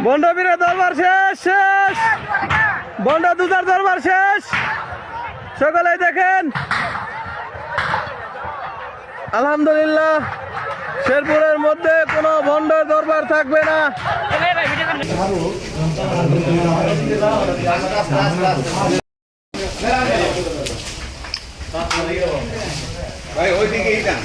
বন্ডবীরের দরবার শেষ শেষ বন্ড দুধার দরবার শেষ। সকলেই দেখেন আলহামদুলিল্লাহ শেরপুরের মধ্যে কোনো ভণ্ডের দরবার থাকবে না। ভাই ওইদিকেই যান।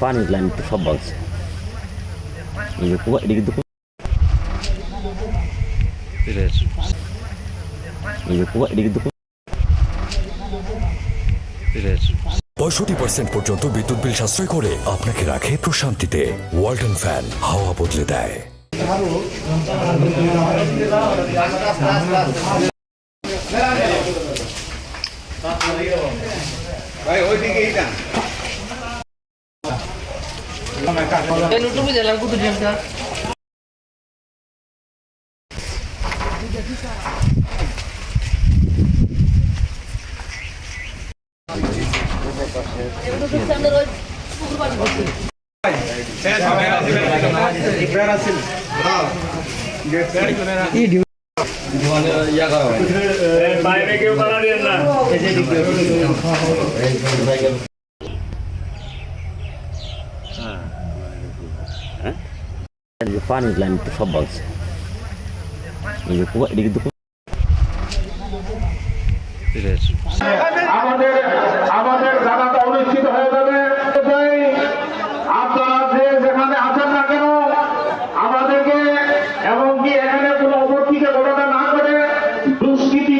পানি লাইন তো সব বলছে পঁয়ষট্টি% পর্যন্ত বিদ্যুৎ বিল সাশ্রয় করে আপনাকে রাখে প্রশান্তিতে। ওয়ালটন ফ্যান হাওয়া বদলে দেয়। ভাই ওইদিকেই যান। পানি লাইন তো সব বলছে আমাদের জানাটা অনুষ্ঠিত হয়ে যাবে। আপনারা যে যেখানে আছেন না কেন আমাদেরকে এমনকি এখানে কোনো অবর্তিকে ঘটনা না করে দুষ্কৃতি